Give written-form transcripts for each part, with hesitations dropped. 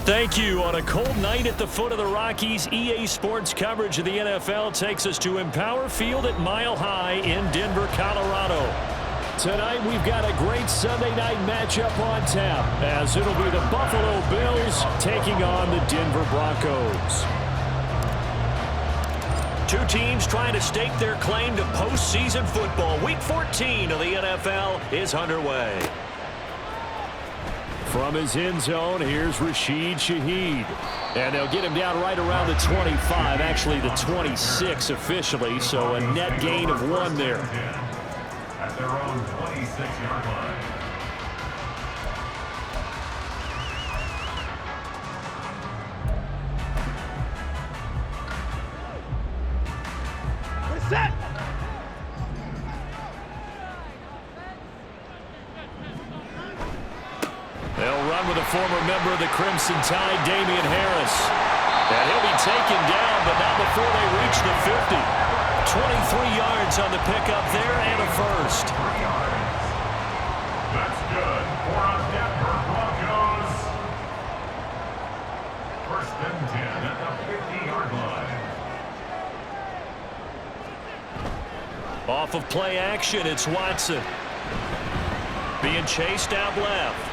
Thank you. On a cold night at the foot of the Rockies, EA Sports coverage of the NFL takes us to Empower Field at Mile High in Denver, Colorado. Tonight, we've got a great Sunday night matchup on tap, as it'll be the Buffalo Bills taking on the Denver Broncos. Two teams trying to stake their claim to postseason football. Week 14 of the NFL is underway. From his end zone, here's Rashid Shaheed. And they'll get him down right around the 25, actually the 26 officially, so a net gain of 1 there. At their own 26-yard line. We're set! They'll run with a former member of the Crimson Tide, Damian Harris. And he'll be taken down, but not before they reach the 50. 23 yards on the pickup there and a first. 3 yards. That's good for a Denver Broncos. First and 10 at the 50-yard line. Off of play action, it's Watson. Being chased out left.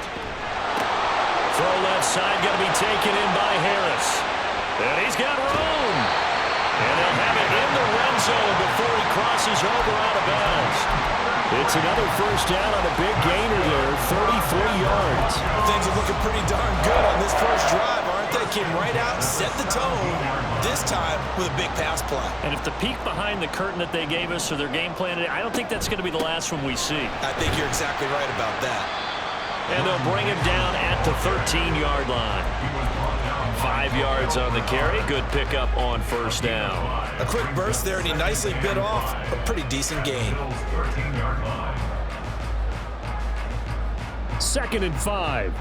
Throw left side, going to be taken in by Harris. And he's got room. And they'll have it in the red zone before he crosses over out of bounds. It's another first down on a big gainer there, 33 yards. Things are looking pretty darn good on this first drive, aren't they? Came right out, set the tone, this time with a big pass play. And if the peek behind the curtain that they gave us or their game plan, I don't think that's going to be the last one we see. I think you're exactly right about that. And they'll bring him down at the 13-yard line. 5 yards on the carry. Good pickup on first down. A quick burst there, and he nicely bit off a pretty decent gain. 13-yard line. 2nd and 5.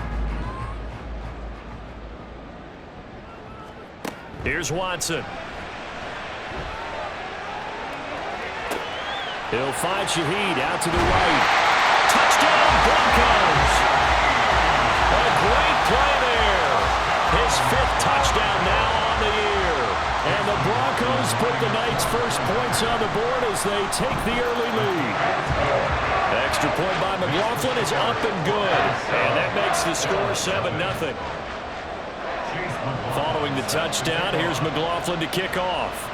Here's Watson. He'll find Shaheed out to the right. Touchdown, Broncos! A great play there. His 5th touchdown now on the year. And the Broncos put the night's first points on the board as they take the early lead. Extra point by McLaughlin is up and good. And that makes the score 7-0. Following the touchdown, here's McLaughlin to kick off.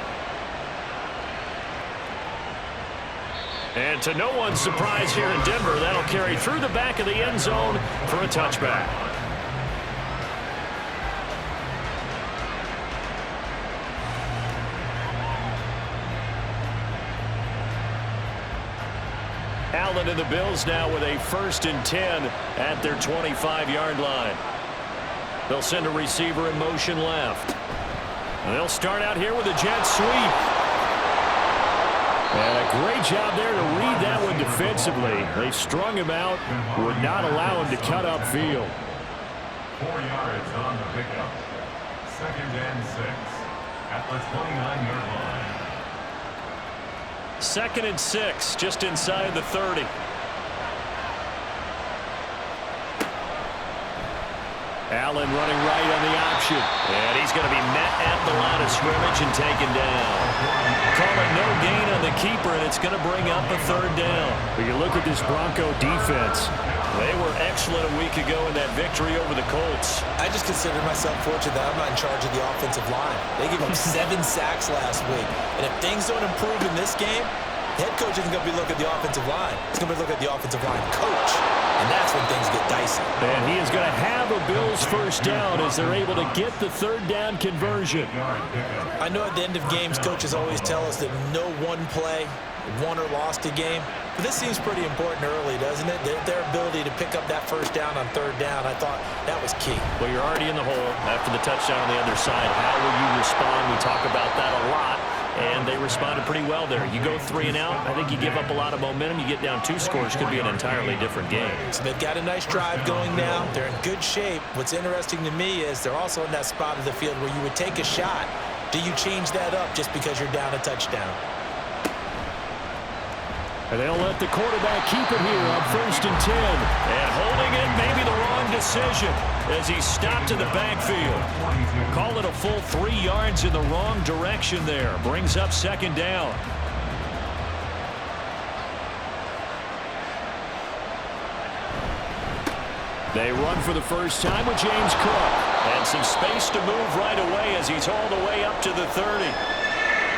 And to no one's surprise here in Denver, that'll carry through the back of the end zone for a touchback. Allen and the Bills now with a 1st and 10 at their 25-yard line. They'll send a receiver in motion left. And they'll start out here with a jet sweep. And a great job there to read that one defensively. They strung him out, would not allow him to cut upfield. 4 yards on the pickup. 2nd and 6 at the 29-yard line. 2nd and 6, just inside the 30. Allen running right on the option. And he's going to be met at the line of scrimmage and taken down. Call it no gain on the keeper, and it's going to bring up a 3rd down. When you look at this Bronco defense, they were excellent a week ago in that victory over the Colts. I just consider myself fortunate that I'm not in charge of the offensive line. They gave up 7 sacks last week. And if things don't improve in this game, the head coach isn't going to be looking at the offensive line. He's going to be looking at the offensive line coach. And that's when things get dicey. And he is going to have a Bills first down as they're able to get the 3rd down conversion. I know at the end of games, coaches always tell us that no one play won or lost a game. But this seems pretty important early, doesn't it? Their ability to pick up that first down on third down, I thought that was key. Well, you're already in the hole after the touchdown on the other side. How will you respond? We talk about that a lot, and they responded pretty well there. You go 3 and out, I think you give up a lot of momentum. You get down 2 scores, could be an entirely different game. So they've got a nice drive going now. They're in good shape. What's interesting to me is they're also in that spot of the field where you would take a shot. Do you change that up just because you're down a touchdown? And they'll let the quarterback keep it here on 1st and 10. And holding it may be the wrong decision as he stopped in the backfield. Call it a full 3 yards in the wrong direction there. Brings up 2nd down. They run for the first time with James Cook. And some space to move right away as he's all the way up to the 30.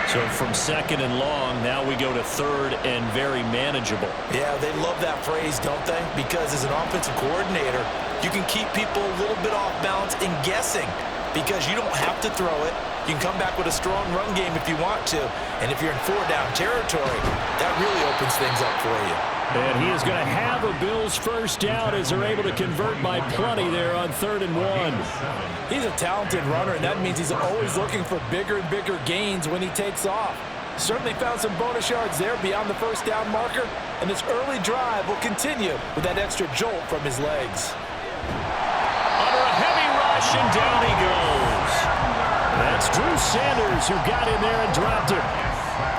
So from 2nd and long, now we go to 3rd and very manageable. Yeah, they love that phrase, don't they? Because as an offensive coordinator, you can keep people a little bit off balance and guessing because you don't have to throw it. You can come back with a strong run game if you want to. And if you're in 4-down territory, that really opens things up for you. And he is going to have a Bills first down as they're able to convert by plenty there on 3rd and 1. He's a talented runner, and that means he's always looking for bigger and bigger gains when he takes off. Certainly found some bonus yards there beyond the first down marker, and this early drive will continue with that extra jolt from his legs. Under a heavy rush, and down he goes. That's Drew Sanders who got in there and dropped him.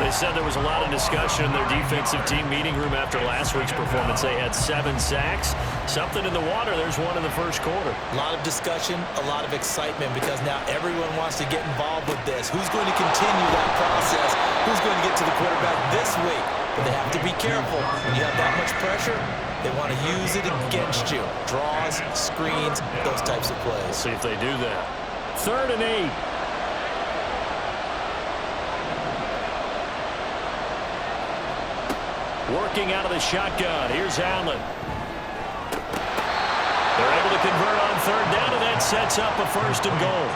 They said there was a lot of discussion in their defensive team meeting room after last week's performance. They had 7 sacks. Something in the water. There's one in the first quarter. A lot of discussion, a lot of excitement because now everyone wants to get involved with this. Who's going to continue that process? Who's going to get to the quarterback this week? But they have to be careful. When you have that much pressure, they want to use it against you. Draws, screens, those types of plays. See if they do that. 3rd and 8. Working out of the shotgun. Here's Allen. They're able to convert on 3rd down, and that sets up a 1st and goal.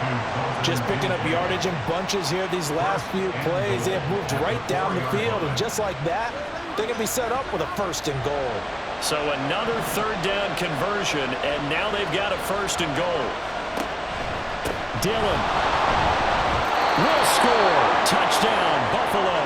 Just picking up yardage in bunches here these last few plays. They have moved right down the field, and just like that, they can be set up with a 1st and goal. So another 3rd down conversion, and now they've got a 1st and goal. Dillon will score. Touchdown, Buffalo.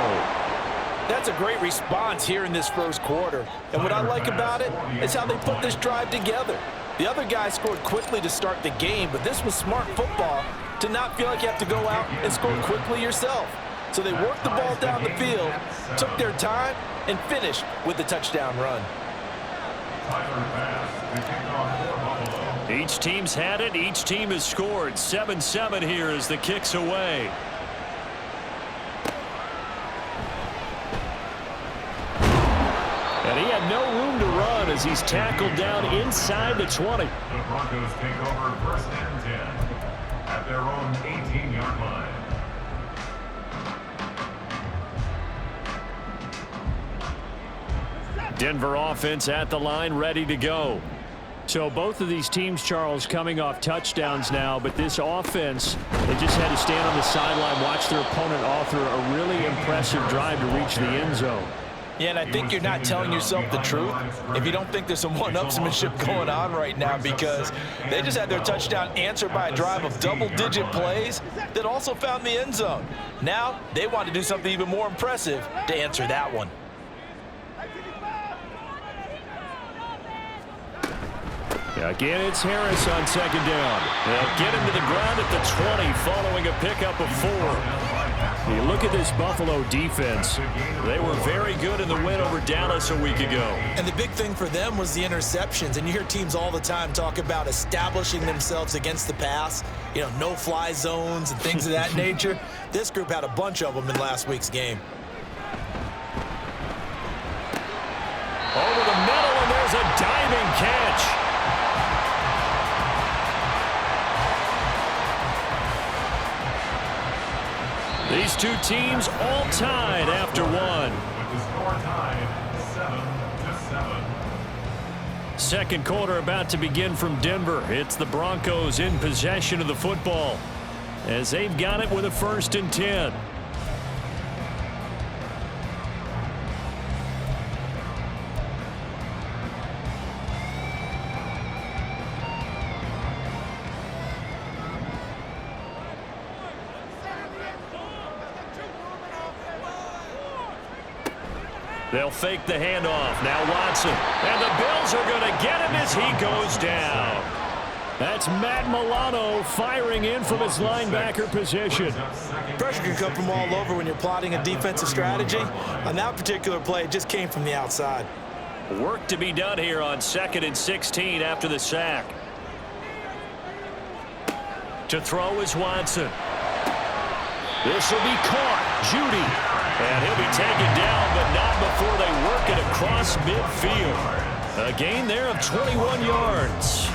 That's a great response here in this first quarter. And what I like about it is how they put this drive together. The other guy scored quickly to start the game, but this was smart football to not feel like you have to go out and score quickly yourself. So they worked the ball down the field, took their time, and finished with the touchdown run. Each team's had it. Each team has scored. 7-7 here as the kick's away. And he had no room to run as he's tackled down inside the 20. The Broncos take over 1st and 10 at their own 18-yard line. Denver offense at the line, ready to go. So both of these teams, Charles, coming off touchdowns now, but this offense, they just had to stand on the sideline, watch their opponent author a really impressive drive to reach the end zone. Yeah, and I think you're not telling yourself the truth if you don't think there's some one-upsmanship going on right now because they just had their touchdown answered by a drive of double-digit plays that also found the end zone. Now they want to do something even more impressive to answer that one. Again, it's Harris on 2nd down. They'll get him to the ground at the 20 following a pickup of 4. You look at this Buffalo defense. They were very good in the win over Dallas a week ago. And the big thing for them was the interceptions. And you hear teams all the time talk about establishing themselves against the pass. You know, no-fly zones and things of that nature. This group had a bunch of them in last week's game. Over the middle, and there's a diving catch. These two teams all tied after one. With the score tied 7-7. Second quarter about to begin from Denver. It's the Broncos in possession of the football as they've got it with a 1st and 10. They'll fake the handoff. Now Watson. And the Bills are going to get him as he goes down. That's Matt Milano firing in from his linebacker position. Pressure can come from all over when you're plotting a defensive strategy. On that particular play, it just came from the outside. Work to be done here on 2nd and 16 after the sack. To throw is Watson. This will be caught. Judy. And he'll be taken down, but not before they work it across midfield. A gain there of 21 yards.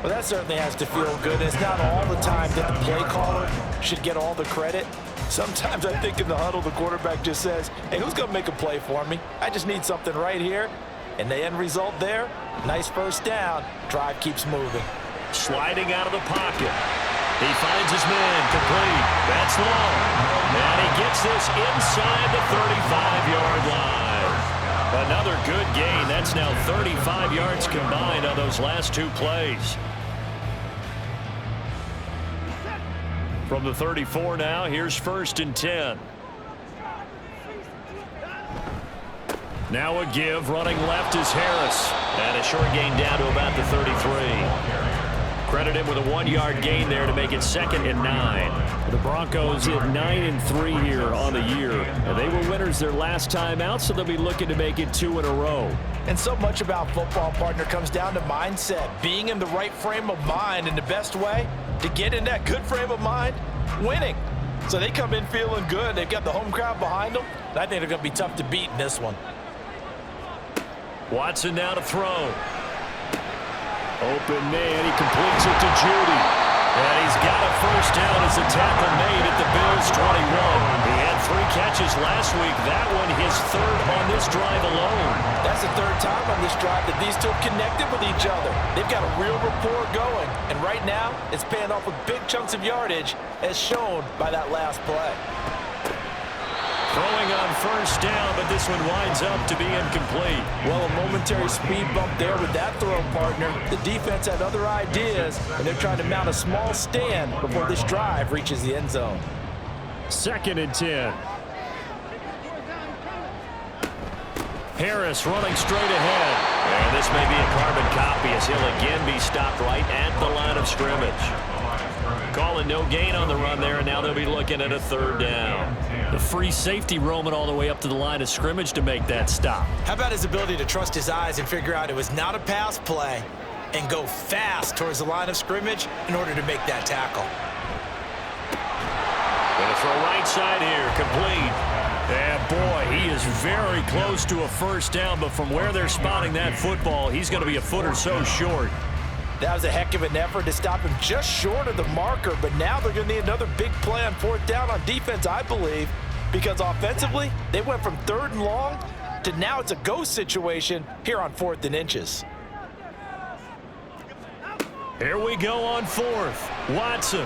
Well, that certainly has to feel good. It's not all the time that the play caller should get all the credit. Sometimes I think in the huddle, the quarterback just says, hey, who's going to make a play for me? I just need something right here. And the end result there, nice first down. Drive keeps moving. Sliding out of the pocket. He finds his man complete. That's long. And he gets this inside the 35-yard line. Another good gain. That's now 35 yards combined on those last 2 plays. From the 34 now, here's 1st and 10. Now a give. Running left is Harris. And a short gain down to about the 33. Credit him with a 1-yard gain there to make it 2nd and 9. The Broncos hit 9-3 here on the year. They were winners their last time out, so they'll be looking to make it 2 in a row. And so much about football, partner, comes down to mindset. Being in the right frame of mind, and the best way to get in that good frame of mind, winning. So they come in feeling good. They've got the home crowd behind them. And I think they're going to be tough to beat in this one. Watson now to throw. Open man, he completes it to Judy. And he's got a first down as the tackle made at the Bills' 21. He had 3 catches last week. That one his 3rd on this drive alone. That's the 3rd time on this drive that these two have connected with each other. They've got a real rapport going. And right now, it's paying off with big chunks of yardage, as shown by that last play. Throwing on first down, but this one winds up to be incomplete. Well, a momentary speed bump there with that throw, partner. The defense had other ideas, and they're trying to mount a small stand before this drive reaches the end zone. 2nd and 10. Harris running straight ahead. And this may be a carbon copy as he'll again be stopped right at the line of scrimmage. Calling no gain on the run there, and now they'll be looking at a 3rd down. The free safety roaming all the way up to the line of scrimmage to make that stop. How about his ability to trust his eyes and figure out it was not a pass play and go fast towards the line of scrimmage in order to make that tackle. Gonna throw right side here, complete. And boy, he is very close to a first down, but from where they're spotting that football, he's going to be a foot or so short. That was a heck of an effort to stop him just short of the marker, but now they're going to need another big play on 4th down on defense, I believe, because offensively, they went from 3rd and long to now it's a go situation here on 4th and inches. Here we go on 4th. Watson.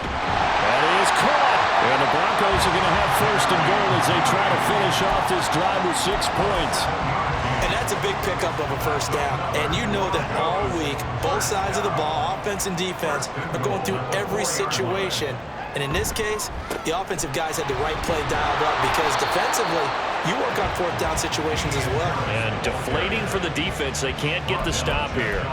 That is caught. And the Broncos are going to have 1st and goal as they try to finish off this drive with 6 points. And that's a big pickup of a first down. And you know that all week, both sides of the ball, offense and defense, are going through every situation. And in this case, the offensive guys had the right play dialed up because defensively, you work on 4th down situations as well. And deflating for the defense. They can't get the stop here.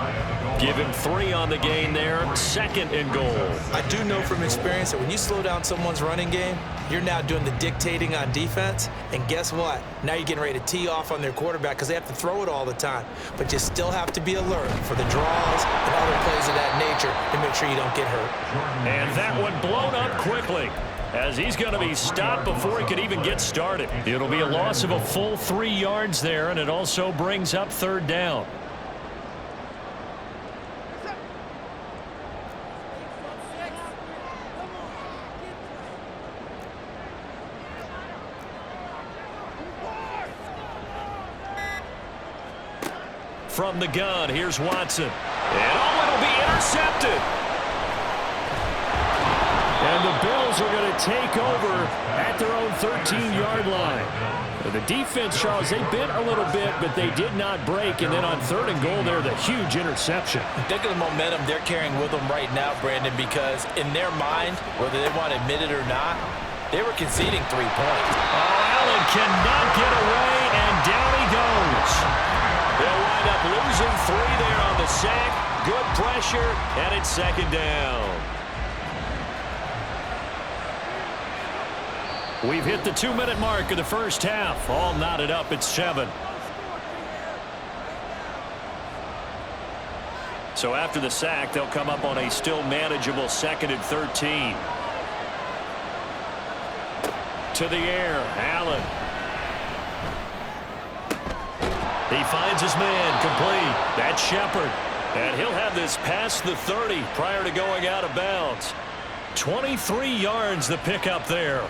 Give him 3 on the gain there. 2nd and goal. I do know from experience that when you slow down someone's running game, you're now doing the dictating on defense. And guess what? Now you're getting ready to tee off on their quarterback because they have to throw it all the time. But you still have to be alert for the draws and other plays of that nature to make sure you don't get hurt. And that one blown up quickly, as he's going to be stopped before he could even get started. It'll be a loss of a full 3 yards there, and it also brings up 3rd down. From the gun, here's Watson. And it'll be intercepted. And the Bills are going to take over at their own 13-yard line. The defense, Charles, they bit a little bit, but they did not break. And then on 3rd and goal there, the huge interception. Think of the momentum they're carrying with them right now, Brandon, because in their mind, whether they want to admit it or not, they were conceding 3 points. Oh, Allen cannot get away. sack, good pressure, and it's second down. We've hit the 2-minute mark of the first half. All knotted up at 7. So after the sack, they'll come up on a still manageable 2nd and 13. To the air, Allen. He finds his man, complete. That's Shepard. And he'll have this past the 30 prior to going out of bounds. 23 yards the pickup there.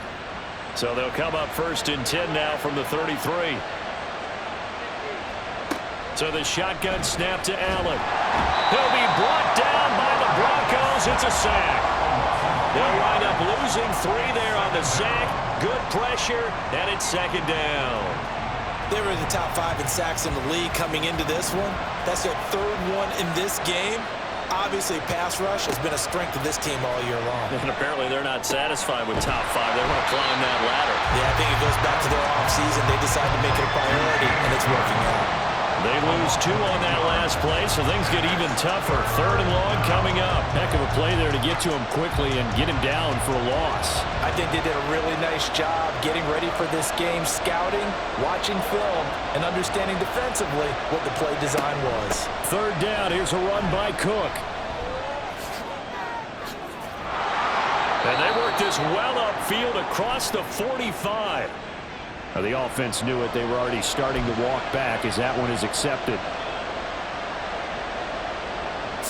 So they'll come up 1st and 10 now from the 33. So the shotgun snap to Allen. He'll be brought down by the Broncos. It's a sack. They'll wind up losing 3 there on the sack. Good pressure, and it's second down. They were in the top 5 in sacks in the league coming into this one. That's their 3rd one in this game. Obviously, pass rush has been a strength of this team all year long. And apparently they're not satisfied with top 5. They want to climb that ladder. Yeah, I think it goes back to their offseason. They decide to make it a priority, and it's working out. They lose 2 on that last play, so things get even tougher. 3rd and long coming up. Heck of a play there to get to him quickly and get him down for a loss. I think they did a really nice job getting ready for this game, scouting, watching film, and understanding defensively what the play design was. 3rd down. Here's a run by Cook. And they worked this well upfield across the 45. The offense knew it. They were already starting to walk back as that one is accepted.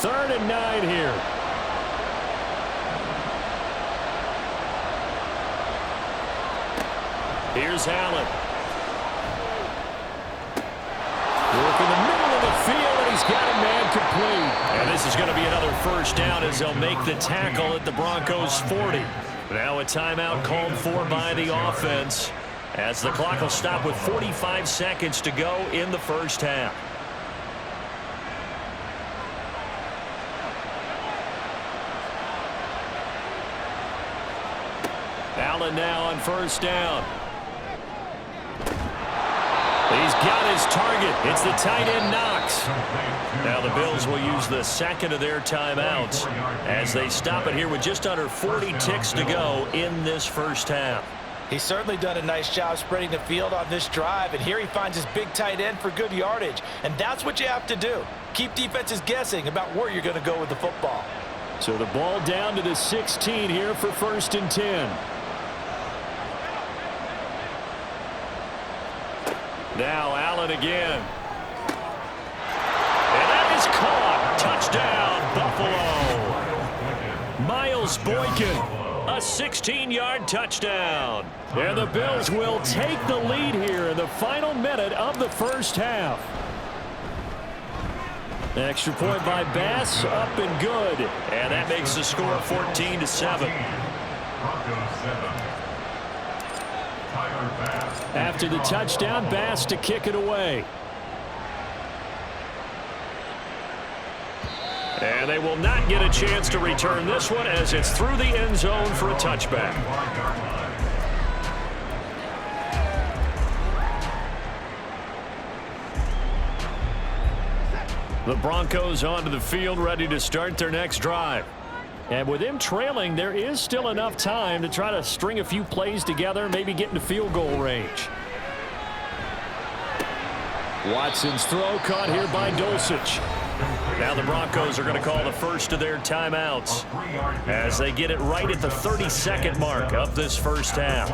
3rd and 9 here. Here's Allen. Work in the middle of the field, and he's got a man complete. And this is going to be another 1st down as they'll make the tackle at the Broncos' 40. Now a timeout called for by the offense, as the clock will stop with 45 seconds to go in the first half. Allen now on 1st down. He's got his target. It's the tight end Knox. Now the Bills will use the 2nd of their timeouts as they stop it here with just under 40 ticks to go in this first half. He's certainly done a nice job spreading the field on this drive, and here he finds his big tight end for good yardage. And that's what you have to do. Keep defenses guessing about where you're going to go with the football. So the ball down to the 16 here for 1st and 10. Now Allen again. And that is caught. Touchdown, Buffalo. Miles Boykin. A 16-yard touchdown. And the Bills will take the lead here in the final minute of the first half. Extra point by Bass, up and good. And that makes the score 14-7. After the touchdown, Bass to kick it away. And they will not get a chance to return this one as it's through the end zone for a touchback. The Broncos onto the field, ready to start their next drive. And with them trailing, there is still enough time to try to string a few plays together, maybe get into field goal range. Watson's throw caught here by Dulcich. Now the Broncos are going to call the first of their timeouts as they get it right at the 32nd mark of this first half.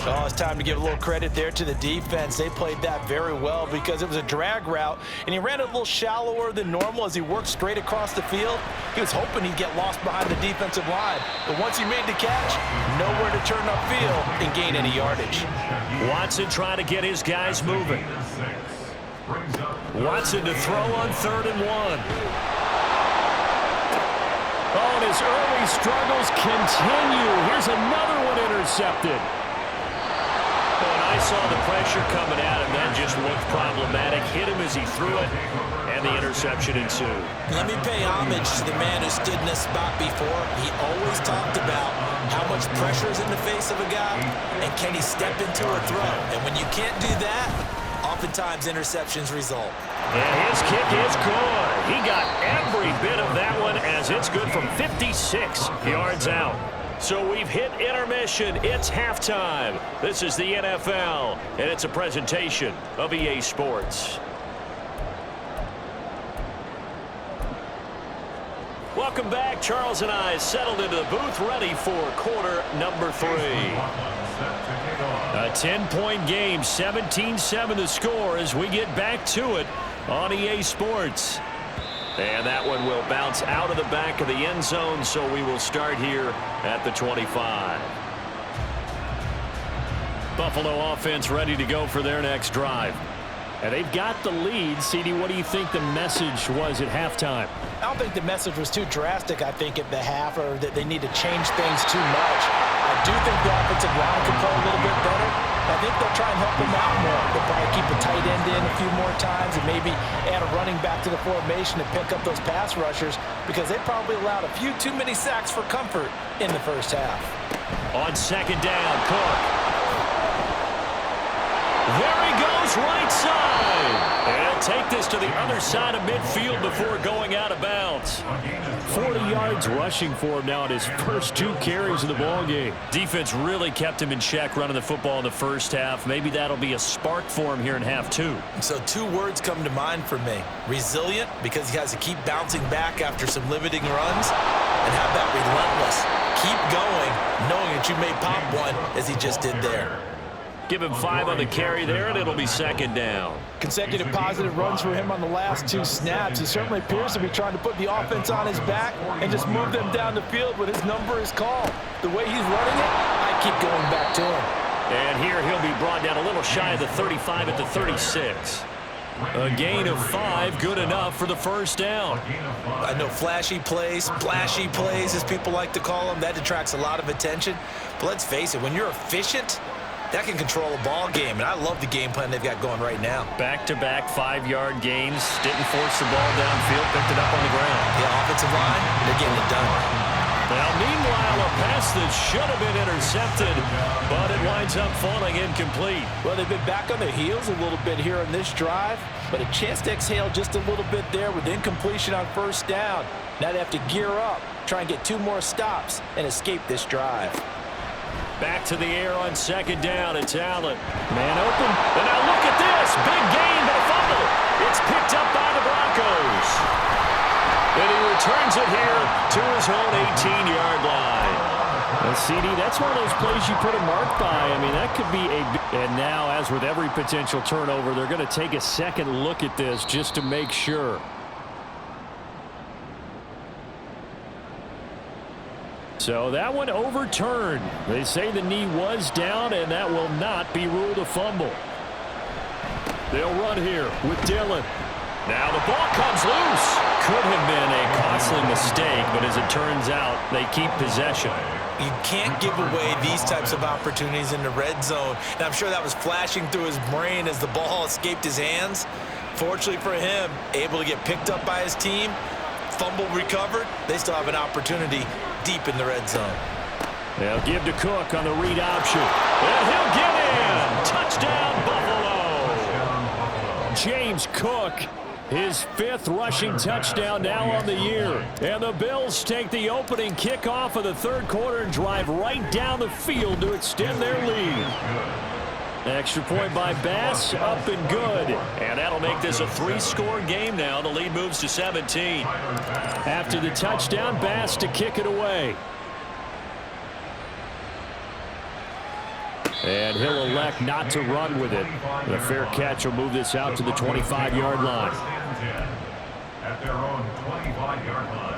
Oh, it's time to give a little credit there to the defense. They played that very well because it was a drag route, and he ran it a little shallower than normal as he worked straight across the field. He was hoping he'd get lost behind the defensive line, but once he made the catch, nowhere to turn upfield and gain any yardage. Watson trying to get his guys moving. Watson to throw on 3rd and 1. Oh, and his early struggles continue. Here's another one intercepted. And I saw the pressure coming at him. That just looked problematic. Hit him as he threw it, and the interception ensued. Let me pay homage to the man who stood in this spot before. He always talked about how much pressure is in the face of a guy, and can he step into a throw. And when you can't do that, oftentimes interceptions result. And his kick is good. He got every bit of that one as it's good from 56 yards out. So we've hit intermission. It's halftime. This is the NFL, and it's a presentation of EA Sports. Welcome back. Charles and I settled into the booth, ready for quarter number 3. A 10-point game, 17-7 the score as we get back to it on EA Sports. And that one will bounce out of the back of the end zone, so we will start here at the 25. Buffalo offense ready to go for their next drive. And they've got the lead. CD, what do you think the message was at halftime? I don't think the message was too drastic, I think, at the half, or that they need to change things too much. I do think the offensive line can play a little bit better. I think they'll try and help them out more. They'll probably keep a tight end in a few more times and maybe add a running back to the formation to pick up those pass rushers, because they probably allowed a few too many sacks for comfort in the first half. On second down, Cook. There he goes, right side. And he'll take this to the other side of midfield before going out of bounds. 40 yards rushing for him now in his first 2 carries of the ball game. Defense really kept him in check running the football in the first half. Maybe that'll be a spark for him here in half 2. So 2 words come to mind for me. Resilient, because he has to keep bouncing back after some limiting runs. And how about relentless? Keep going, knowing that you may pop one, as he just did there. Give him 5 on the carry there, and it'll be second down. Consecutive positive runs for him on the last 2 snaps. He certainly appears to be trying to put the offense on his back and just move them down the field when his number is called. The way he's running it, I keep going back to him. And here he'll be brought down a little shy of the 35 at the 36. A gain of 5, good enough for the first down. I know flashy plays, splashy plays, as people like to call them, that detracts a lot of attention. But let's face it, when you're efficient, that can control a ball game, and I love the game plan they've got going right now. Back-to-back 5-yard gains. Didn't force the ball downfield, picked it up on the ground. The offensive line, they're getting it done. Now, meanwhile, a pass that should have been intercepted, but it winds up falling incomplete. Well, they've been back on their heels a little bit here on this drive, but a chance to exhale just a little bit there with incompletion on first down. Now they have to gear up, try and get 2 more stops, and escape this drive. Back to the air on second down. It's Allen. Man open. And now look at this. Big gain, but a fumble. It's picked up by the Broncos. And he returns it here to his own 18-yard line. And CD, that's one of those plays you put a mark by. I mean, that could be a... And now, as with every potential turnover, they're going to take a second look at this just to make sure. So that one overturned. They say the knee was down, and that will not be ruled a fumble. They'll run here with Dillon. Now the ball comes loose. Could have been a costly mistake, but as it turns out, they keep possession. You can't give away these types of opportunities in the red zone. And I'm sure that was flashing through his brain as the ball escaped his hands. Fortunately for him, able to get picked up by his team, fumble recovered. They still have an opportunity deep in the red zone. They'll give to Cook on the read option. And he'll get in. Touchdown, Buffalo. James Cook, his 5th rushing touchdown now on the year. And the Bills take the opening kickoff of the 3rd quarter and drive right down the field to extend their lead. Extra point by Bass, up and good. And that'll make this a 3-score game now. The lead moves to 17. After the touchdown, Bass to kick it away. And he'll elect not to run with it. The fair catch will move this out to the 25-yard line. At their own 25-yard line.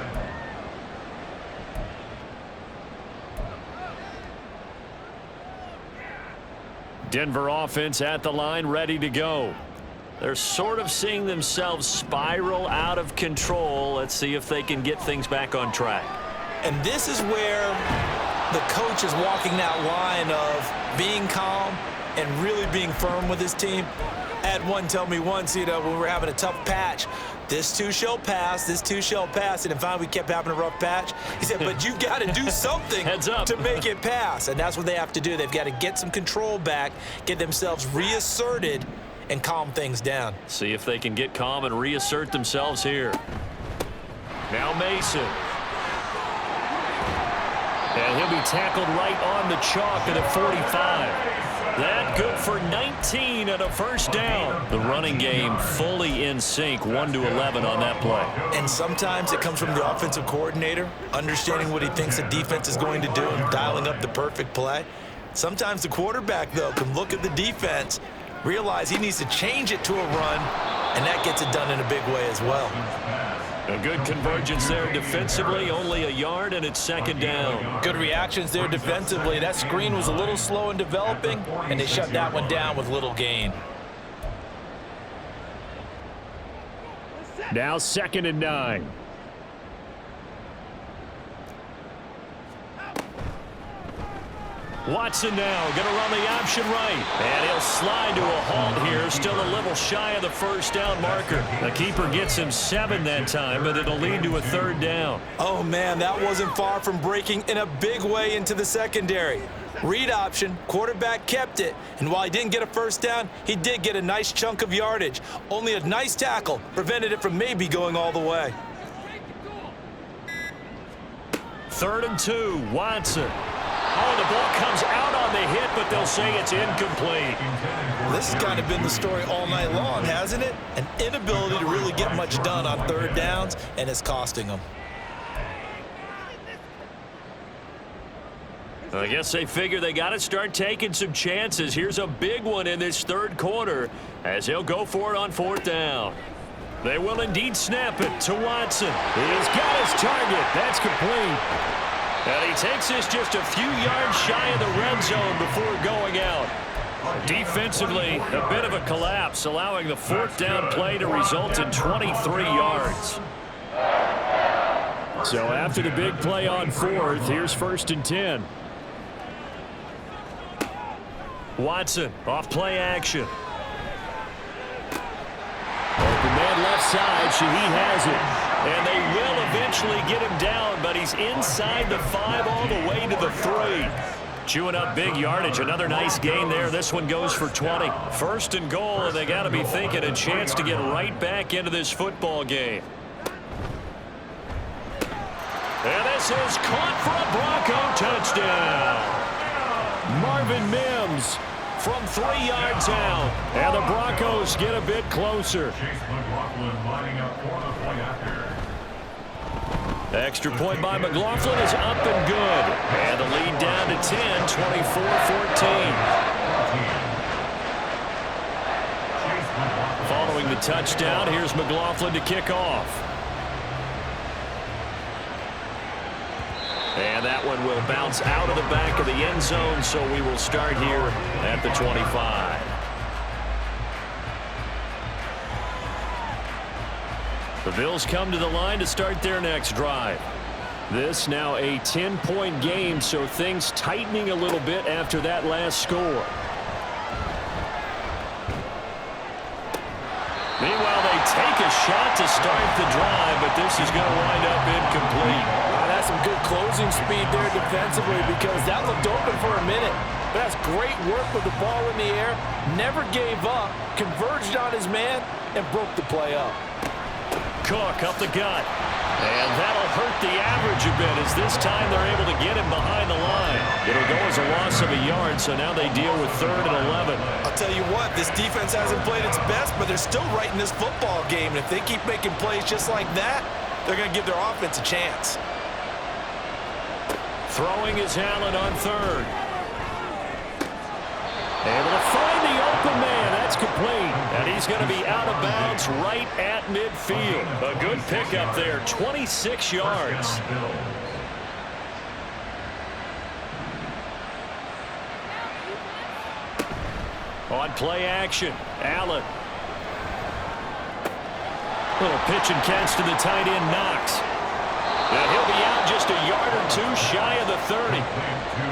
Denver offense at the line, ready to go. They're sort of seeing themselves spiral out of control. Let's see if they can get things back on track. And this is where the coach is walking that line of being calm and really being firm with his team. I had one tell me once, when we were having a tough patch, this too shall pass, this too shall pass. And finally we kept having a rough patch. He said, but you got to do something Heads up. to make it pass. And that's what they have to do. They've got to get some control back, get themselves reasserted, and calm things down. See if they can get calm and reassert themselves here. Now Mason. And he'll be tackled right on the chalk at a 45. That good for 19 and a first down. The running game fully in sync, 1-11 on that play. And sometimes it comes from the offensive coordinator, understanding what he thinks the defense is going to do and dialing up the perfect play. Sometimes the quarterback, though, can look at the defense, realize he needs to change it to a run, and that gets it done in a big way as well. A good convergence there defensively, only a yard, and it's second down. Good reactions there defensively. That screen was a little slow in developing, and they shut that one down with little gain. Now 2nd and 9. Watson now going to run the option right. And he'll slide to a halt here. Still a little shy of the first down marker. The keeper gets him 7 that time, but it'll lead to a 3rd down. Oh, man, that wasn't far from breaking in a big way into the secondary. Read option, quarterback kept it, and while he didn't get a first down, he did get a nice chunk of yardage. Only a nice tackle prevented it from maybe going all the way. 3rd and 2, Watson. Oh, the ball comes out on the hit, but they'll say it's incomplete. This has kind of been the story all night long, hasn't it? An inability to really get much done on 3rd downs, and it's costing them. I guess they figure they got to start taking some chances. Here's a big one in this 3rd quarter as he'll go for it on 4th down. They will indeed snap it to Watson. He's got his target. That's complete. And he takes this just a few yards shy of the red zone before going out. Defensively, a bit of a collapse, allowing the 4th down play to result in 23 yards. So after the big play on 4th, here's 1st and 10. Watson off play action. Open man left side. Shaheed has it. And they will eventually get him down, but he's inside the 5 all the way to the 3. Chewing up big yardage. Another nice gain there. This one goes for 20. 1st and goal, and they got to be thinking a chance to get right back into this football game. And this is caught for a Bronco touchdown. Marvin Mims from 3 yards out. And the Broncos get a bit closer. Chase McLaughlin lining up for the point after. Extra point by McLaughlin is up and good. And the lead down to 10, 24-14. Following the touchdown, here's McLaughlin to kick off. And that one will bounce out of the back of the end zone, so we will start here at the 25. The Bills come to the line to start their next drive. This now a 10-point game, so things tightening a little bit after that last score. Meanwhile, they take a shot to start the drive, but this is going to wind up incomplete. That's some good closing speed there defensively because that looked open for a minute. But that's great work with the ball in the air. Never gave up, converged on his man, and broke the play up. Cook up the gut. And that'll hurt the average a bit as this time they're able to get him behind the line. It'll go as a loss of a yard, so now they deal with 3rd and 11. I'll tell you what, this defense hasn't played its best, but they're still right in this football game. And if they keep making plays just like that, they're going to give their offense a chance. Throwing is Allen on 3rd. Able to find the open man. That's complete. And he's going to be out of bounds right at midfield. A good pickup there, 26 yards. On play action, Allen. Little pitch and catch to the tight end, Knox. And he'll be out just a yard or 2 shy of the 30.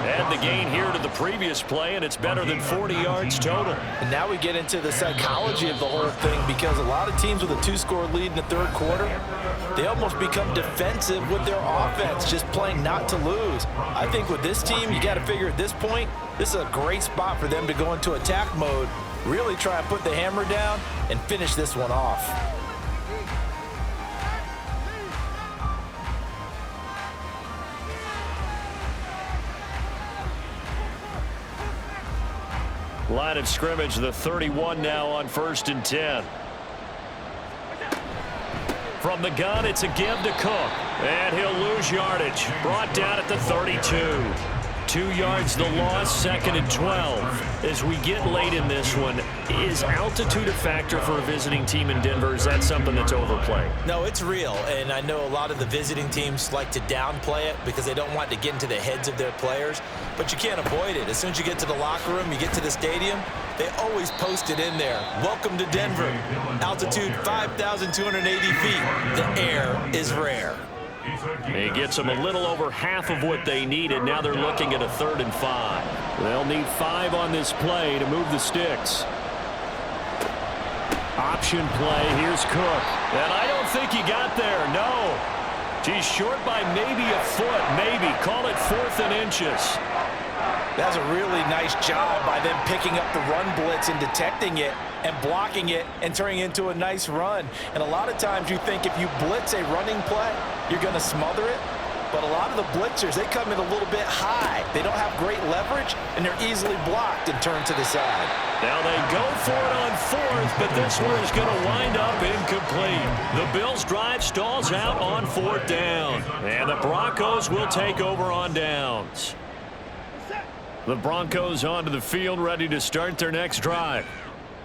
Add the gain here to the previous play, and it's better than 40 yards total. And now we get into the psychology of the whole thing because a lot of teams with a 2-score lead in the 3rd quarter, they almost become defensive with their offense, just playing not to lose. I think with this team, you got to figure at this point, this is a great spot for them to go into attack mode Really try and put the hammer down and finish this one off. Line of scrimmage, the 31 now on 1st and 10. From the gun, it's a give to Cook. And he'll lose yardage. Brought down at the 32. 2 yards the loss, 2nd and 12. As we get late in this one, is altitude a factor for a visiting team in Denver? Is that something that's overplayed? No, it's real, and I know a lot of the visiting teams like to downplay it because they don't want to get into the heads of their players, but you can't avoid it. As soon as you get to the locker room, you get to the stadium, they always post it in there. Welcome to Denver. Altitude 5,280 feet. The air is rare. He gets them a little over half of what they needed. Now they're looking at a 3rd and 5. They'll need 5 on this play to move the sticks. Option play. Here's Cook. And I don't think he got there. No. He's short by maybe a foot. Maybe. Call it 4th and inches. That's a really nice job by them picking up the run blitz and detecting it and blocking it and turning it into a nice run. And a lot of times you think if you blitz a running play, you're going to smother it. But a lot of the blitzers, they come in a little bit high. They don't have great leverage, and they're easily blocked and turned to the side. Now they go for it on 4th, but this one is going to wind up incomplete. The Bills' drive stalls out on 4th down. And the Broncos will take over on downs. The Broncos onto the field, ready to start their next drive.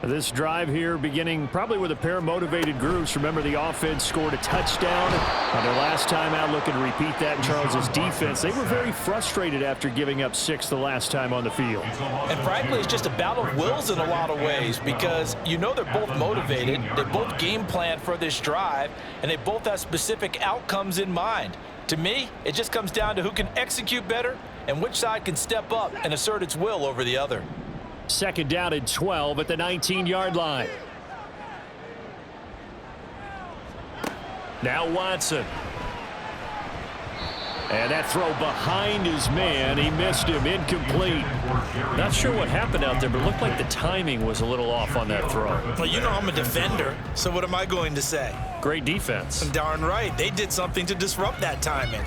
This drive here beginning probably with a pair of motivated groups. Remember, the offense scored a touchdown on their last time out, looking to repeat that in Charles's defense. They were very frustrated after giving up 6 the last time on the field. And frankly, it's just a battle of wills in a lot of ways because you know they're both motivated. They both game plan for this drive, and they both have specific outcomes in mind. To me, it just comes down to who can execute better and which side can step up and assert its will over the other. 2nd down and 12 at the 19-yard line. Now Watson. And that throw behind his man. He missed him. Incomplete. Not sure what happened out there, but it looked like the timing was a little off on that throw. Well, you know I'm a defender, so what am I going to say? Great defense. Darn right. They did something to disrupt that timing.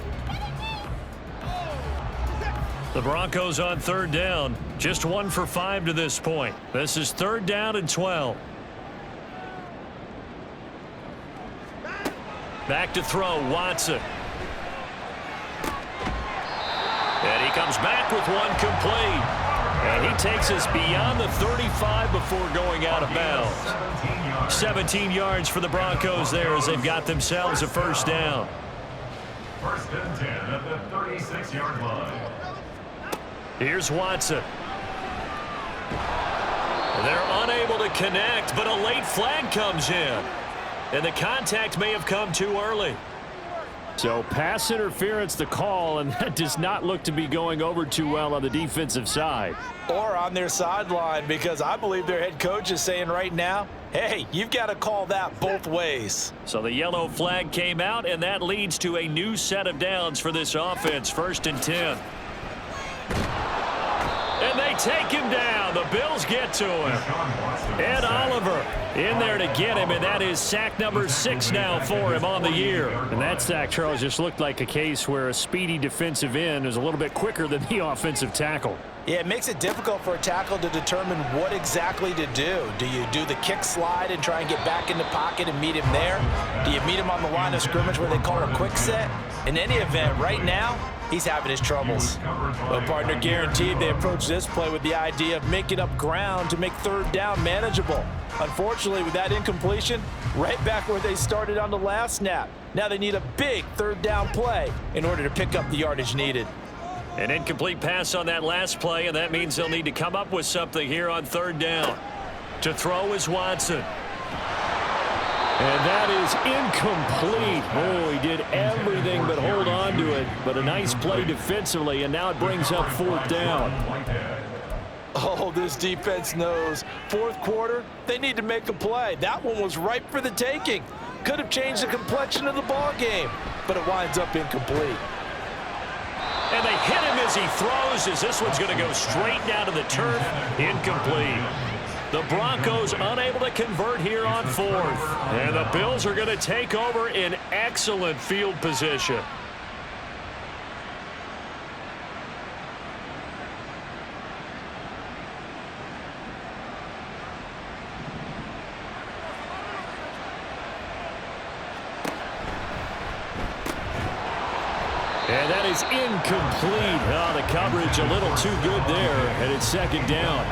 The Broncos on 3rd down. Just 1 for 5 to this point. This is 3rd down and 12. Back to throw, Watson. And he comes back with one complete. And he takes us beyond the 35 before going out of bounds. 17 yards for the Broncos there as they've got themselves a 1st down. 1st and 10 at the 36-yard line. Here's Watson. They're unable to connect, but a late flag comes in. And the contact may have come too early. So pass interference the call, and that does not look to be going over too well on the defensive side. Or on their sideline, because I believe their head coach is saying right now, hey, you've got to call that both ways. So the yellow flag came out, and that leads to a new set of downs for this offense. 1st and 10. And they take him down. The Bills get to him. Ed Oliver in there to get him, and that is sack number 6 now for him on the year. And that sack, Charles, just looked like a case where a speedy defensive end is a little bit quicker than the offensive tackle. Yeah, it makes it difficult for a tackle to determine what exactly to do. Do you do the kick slide and try and get back in the pocket and meet him there? Do you meet him on the line of scrimmage where they call a quick set? In any event, right now, he's having his troubles. Well, partner, guaranteed they approach this play with the idea of making up ground to make 3rd down manageable. Unfortunately, with that incompletion, right back where they started on the last snap. Now they need a big 3rd down play in order to pick up the yardage needed. An incomplete pass on that last play, and that means they'll need to come up with something here on 3rd down. To throw is Watson. And that is incomplete. Oh, he did everything but hold on to it. But a nice play defensively, and now it brings up 4th down. Oh, this defense knows. 4th quarter, they need to make a play. That one was ripe for the taking. Could have changed the complexion of the ball game, but it winds up incomplete. And they hit him as he throws, as this one's going to go straight down to the turf. Incomplete. The Broncos unable to convert here on fourth. And the Bills are going to take over in excellent field position. And that is incomplete. Oh, the coverage a little too good there, and it's second down.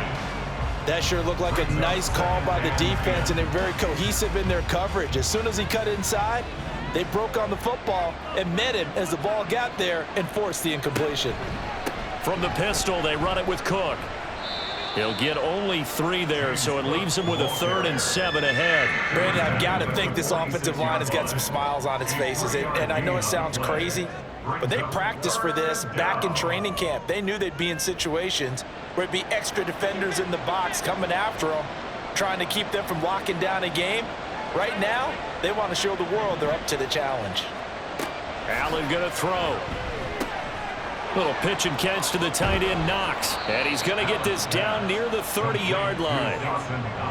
That sure looked like a nice call by the defense, and they're very cohesive in their coverage. As soon as he cut inside, they broke on the football and met him as the ball got there and forced the incompletion. From the pistol, they run it with Cook. He'll get only 3 there, so it leaves him with a 3rd and 7 ahead. Brandon, I've got to think this offensive line has got some smiles on its faces, and I know it sounds crazy, but they practiced for this back in training camp. They knew they'd be in situations where it'd be extra defenders in the box coming after them, trying to keep them from locking down a game. Right now, they want to show the world they're up to the challenge. Allen going to throw. Little pitch and catch to the tight end, Knox. And he's going to get this down near the 30-yard line.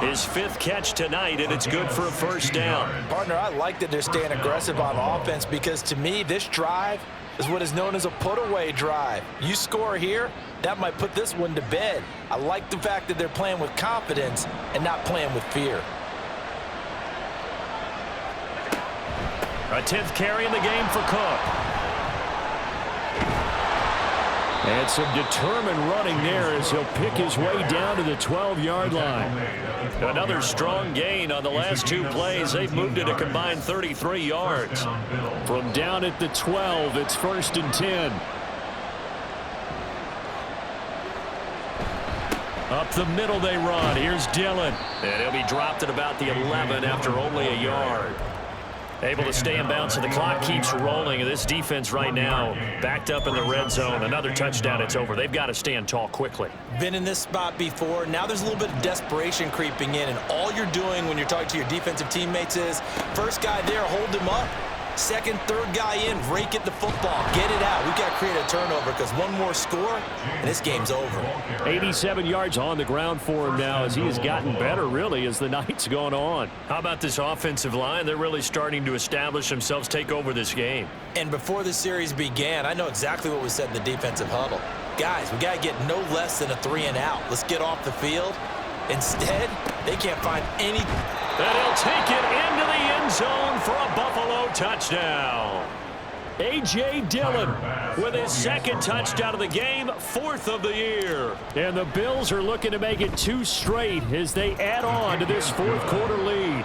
His 5th catch tonight, and it's good for a first down. Partner, I like that they're staying aggressive on offense because, to me, this drive is what is known as a put-away drive. You score here, that might put this one to bed. I like the fact that they're playing with confidence and not playing with fear. A 10th carry in the game for Cook. And some determined running there as he'll pick his way down to the 12-yard line. Another strong gain on the last 2 plays. They've moved it a combined 33 yards. From down at the 12, it's 1st and 10. Up the middle they run. Here's Dillon. And he'll be dropped at about the 11 after only a yard. Able to stay in bounds, so the clock keeps rolling. And this defense right now backed up in the red zone. Another touchdown, it's over. They've got to stand tall quickly. Been in this spot before. Now there's a little bit of desperation creeping in, and all you're doing when you're talking to your defensive teammates is first guy there, hold him up. Second, third guy in, rake at the football. Get it out. We've got to create a turnover because one more score, and this game's over. 87 yards on the ground for him now as he has gotten better, really, as the night's gone on. How about this offensive line? They're really starting to establish themselves, take over this game. And before the series began, I know exactly what was said in the defensive huddle. Guys, we got to get no less than a 3-and-out. Let's get off the field. Instead, they can't find any. And he'll take it into the end zone for a Buffalo touchdown. A.J. Dillon with his 2nd touchdown of the game, 4th of the year. And the Bills are looking to make it 2 straight as they add on to this 4th quarter lead.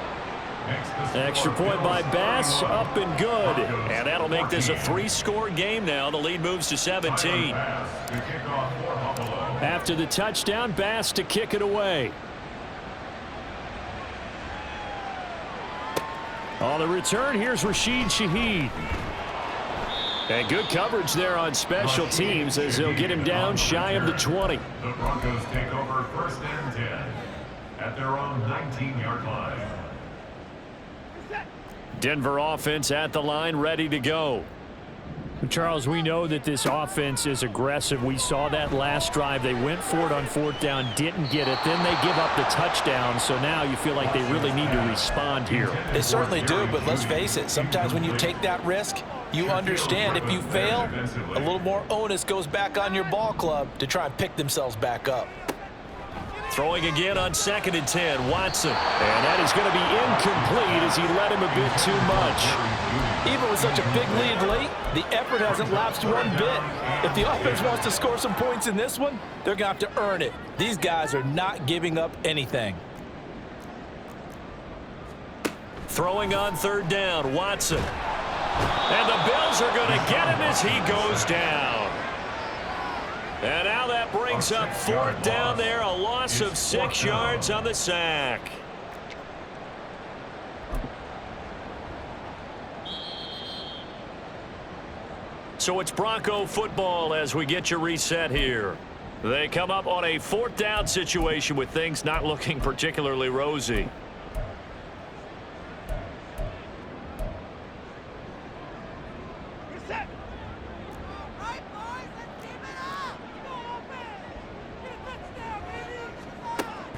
Extra point by Bass, up and good. And that'll make this a 3-score game now. The lead moves to 17. After the touchdown, Bass to kick it away. On the return, here's Rashid Shaheed. And good coverage there on special teams as they'll get him down shy of the 20. The Broncos take over 1st and 10 at their own 19-yard line. Denver offense at the line, ready to go. Charles, we know that this offense is aggressive. We saw that last drive. They went for it on 4th down, didn't get it. Then they give up the touchdown, so now you feel like they really need to respond here. They certainly do, but let's face it, sometimes when you take that risk, you understand if you fail, a little more onus goes back on your ball club to try and pick themselves back up. Throwing again on 2nd and 10, Watson. And that is going to be incomplete as he led him a bit too much. Even with such a big lead late, the effort hasn't lapsed one bit. If the offense wants to score some points in this one, they're going to have to earn it. These guys are not giving up anything. Throwing on 3rd down, Watson. And the Bills are going to get him as he goes down. And now that brings up 4th down there, a loss of 6 yards on the sack. So it's Bronco football as we get your reset here. They come up on a 4th down situation with things not looking particularly rosy.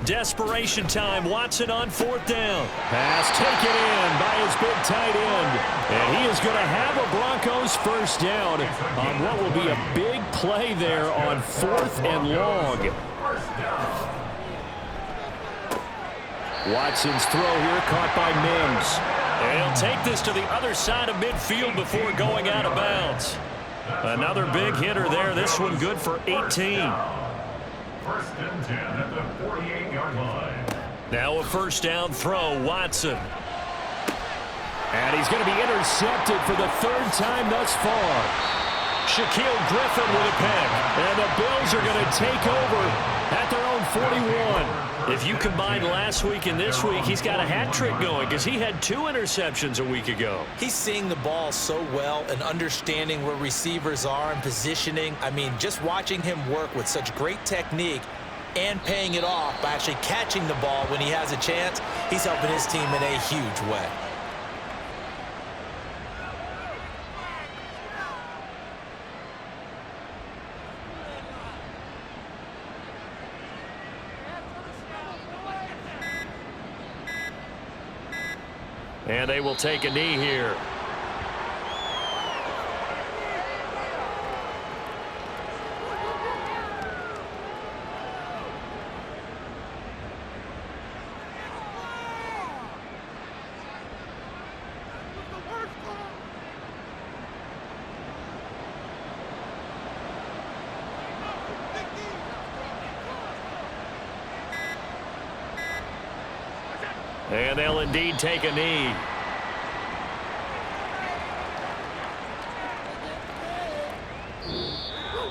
Desperation time. Watson on 4th down. Pass taken in by his big tight end. And he is going to have a Broncos first down on what will be a big play there on 4th and long. Watson's throw here caught by Mims. And he'll take this to the other side of midfield before going out of bounds. Another big hitter there. This one good for 18. 1st and 10 at the 48-yard line. Now a first down throw, Watson. And he's going to be intercepted for the 3rd time thus far. Shaquille Griffin with a pick. And the Bills are going to take over at their own 41. If you combine last week and this week, he's got a hat trick going because he had 2 interceptions a week ago. He's seeing the ball so well and understanding where receivers are and positioning. I mean, just watching him work with such great technique and paying it off by actually catching the ball when he has a chance, he's helping his team in a huge way. And they will take a knee here. And they'll indeed take a knee.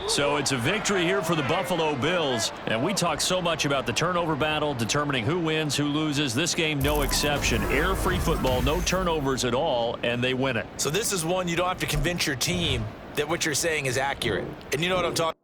So it's a victory here for the Buffalo Bills. And we talk so much about the turnover battle, determining who wins, who loses. This game, no exception. Air-free football, no turnovers at all, and they win it. So this is one you don't have to convince your team that what you're saying is accurate. And you know what I'm talking about.